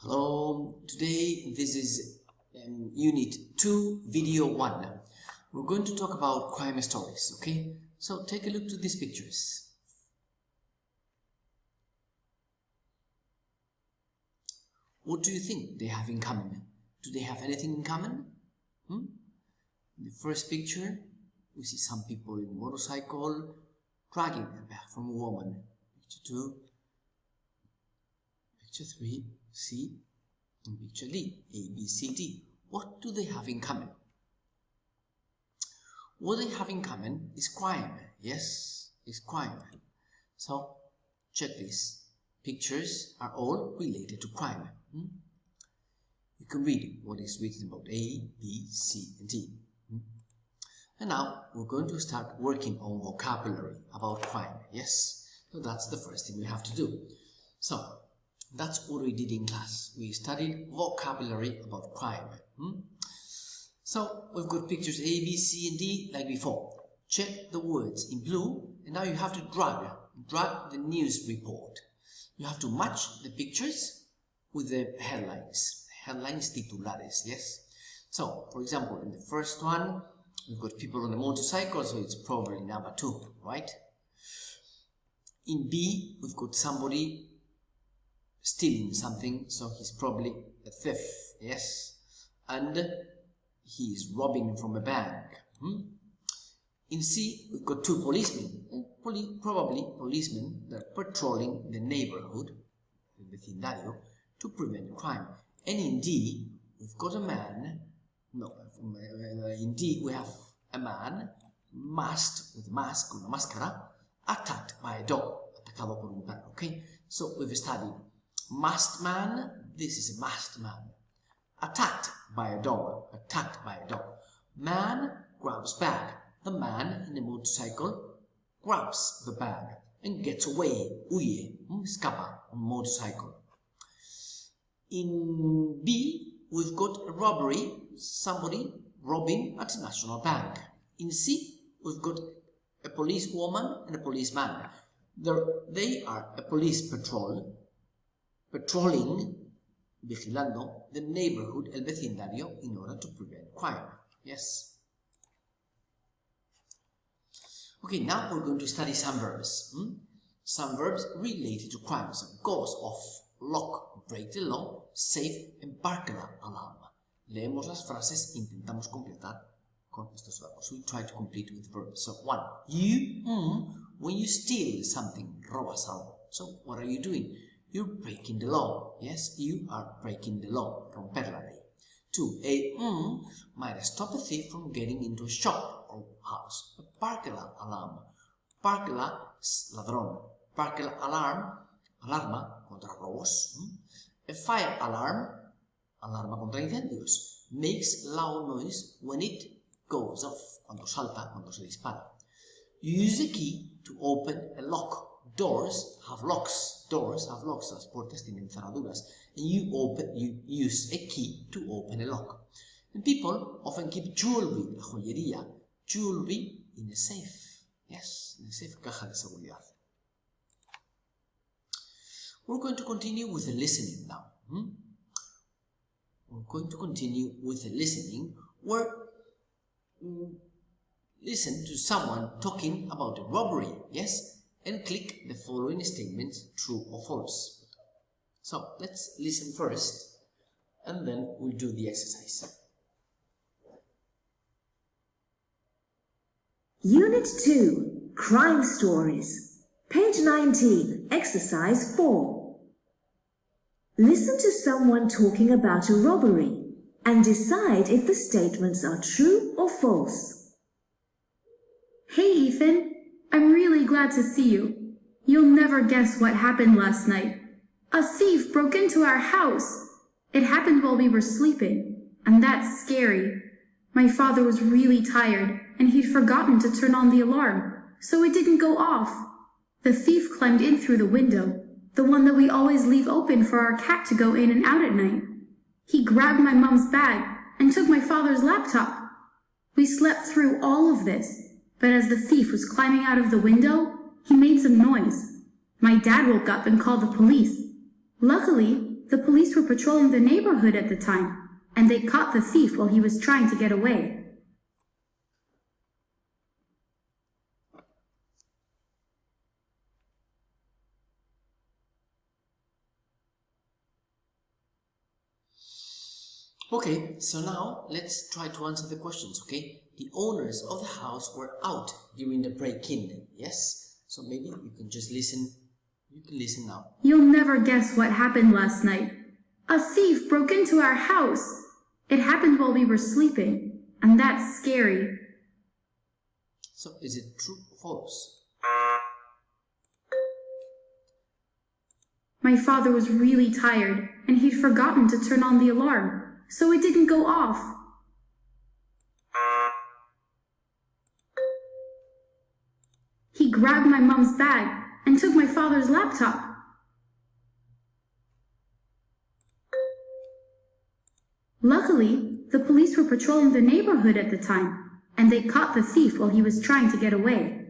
Hello, today this is Unit 2, Video 1. We're going to talk about crime stories, okay? So take a look to these pictures. What do you think they have in common? Do they have anything in common? In the first picture, we see some people in a motorcycle dragging a bag from a woman. Picture 2, picture 3, C, and picture D, A, B, C, D. What do they have in common? What they have in common is crime. Yes, it's crime. So, check this. Pictures are all related to crime. You can read what is written about A, B, C, and D. And now, we're going to start working on vocabulary about crime. Yes, so that's the first thing we have to do. So, that's what we did in class. We studied vocabulary about crime. So, we've got pictures A, B, C, and D like before. Check the words in blue, and now you have to drag the news report. You have to match the pictures with the headlines. Headlines titulares, yes? So, for example, in the first one, we've got people on a motorcycle, so it's probably number 2, right? In B, we've got somebody stealing something, so he's probably a thief, yes? And he is robbing from a bank. In C, we've got 2 policemen, probably policemen that are patrolling the neighborhood, the vecindario, to prevent crime. And in D, we've got a man, in D we have a man masked with a mask, una máscara, attacked by a dog, atacado por un perro, okay? So we've studied masked man, this is a masked man. Attacked by a dog, Man grabs bag. The man in the motorcycle grabs the bag and gets away, huye, escapa on motorcycle. In B, we've got a robbery, somebody robbing at a national bank. In C, we've got a policewoman and a policeman. They are a police patrolling, vigilando, the neighborhood, el vecindario, in order to prevent crime. Yes. Okay, now we're going to study some verbs. Some verbs related to crime. So, goes off, lock, break the law, safe, and burglar alarm. Leemos las frases, intentamos completar con estos verbos. We try to complete with verbs. So, 1. You, when you steal something, robas algo. So, what are you doing? You're breaking the law. Yes, you are breaking the law. Romper la ley. 2. A might stop a thief from getting into a shop or house. A burglar alarm. Burglar, ladrón. Burglar alarm, alarma contra robos. A fire alarm, alarma contra incendios. Makes loud noise when it goes off. Cuando salta, cuando se dispara. You use a key to open a lock. Doors have locks. Las puertas tienen cerraduras. And you use a key to open a lock. And people often keep jewelry, la joyería, jewelry in a safe. Yes, in a safe, caja de seguridad. We're going to continue with the listening now. We're going to continue with the listening where listen to someone talking about a robbery, yes? And click the following statements, true or false. So, let's listen first, and then we'll do the exercise. Unit 2, Crime Stories. Page 19, Exercise 4. Listen to someone talking about a robbery and decide if the statements are true or false. Hey, Ethan. I'm really glad to see you. You'll never guess what happened last night. A thief broke into our house. It happened while we were sleeping, and that's scary. My father was really tired, and he'd forgotten to turn on the alarm, so it didn't go off. The thief climbed in through the window, the one that we always leave open for our cat to go in and out at night. He grabbed my mom's bag and took my father's laptop. We slept through all of this. But as the thief was climbing out of the window, he made some noise. My dad woke up and called the police. Luckily, the police were patrolling the neighborhood at the time, and they caught the thief while he was trying to get away. Okay, so now let's try to answer the questions, okay? The owners of the house were out during the break-in, yes? So maybe you can just listen. You can listen now. You'll never guess what happened last night. A thief broke into our house. It happened while we were sleeping, and that's scary. So is it true or false? My father was really tired, and he'd forgotten to turn on the alarm, so it didn't go off. He grabbed my mom's bag and took my father's laptop. Luckily, the police were patrolling the neighborhood at the time, and they caught the thief while he was trying to get away.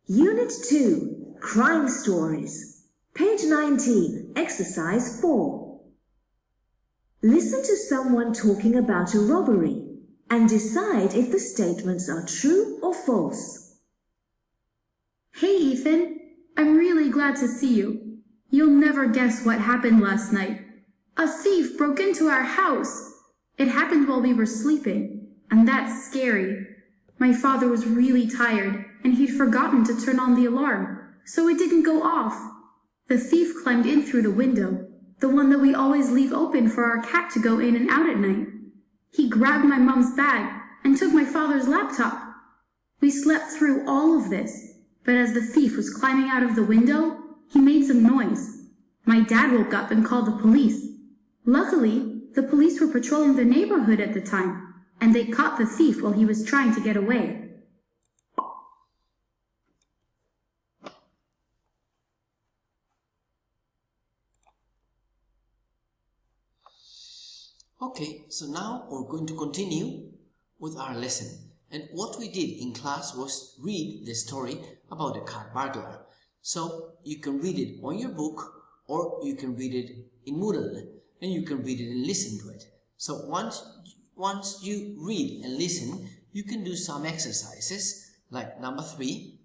Unit 2, Crime Stories. Page 19, Exercise 4. Listen to someone talking about a robbery and decide if the statements are true or false. Hey Ethan, I'm really glad to see you. You'll never guess what happened last night. A thief broke into our house. It happened while we were sleeping, and that's scary. My father was really tired, and he'd forgotten to turn on the alarm, so it didn't go off. The thief climbed in through the window, the one that we always leave open for our cat to go in and out at night. He grabbed my mom's bag and took my father's laptop. We slept through all of this, but as the thief was climbing out of the window, he made some noise. My dad woke up and called the police. Luckily, the police were patrolling the neighborhood at the time, and they caught the thief while he was trying to get away. Okay, so now we're going to continue with our lesson. And what we did in class was read the story about the car burglar. So you can read it on your book, or you can read it in Moodle, and you can read it and listen to it. So once you read and listen, you can do some exercises like number 3.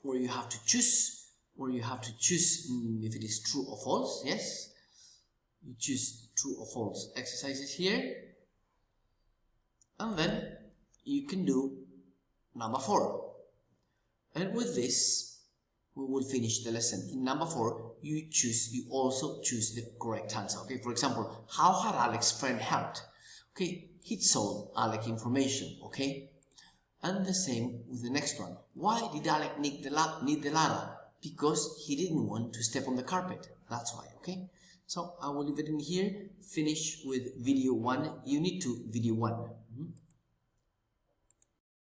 Where you have to choose if it is true or false. Yes, you choose true or false exercises here, and then you can do number 4, and with this we will finish the lesson. In number 4 you also choose the correct answer. Okay, for example, how had Alex's friend helped? Okay, he told Alex information. Okay, and the same with the next one. Why did Alex need the ladder? Because he didn't want to step on the carpet. That's why. Okay, so I will leave it in here. Finish with video 1, unit 2, video 1.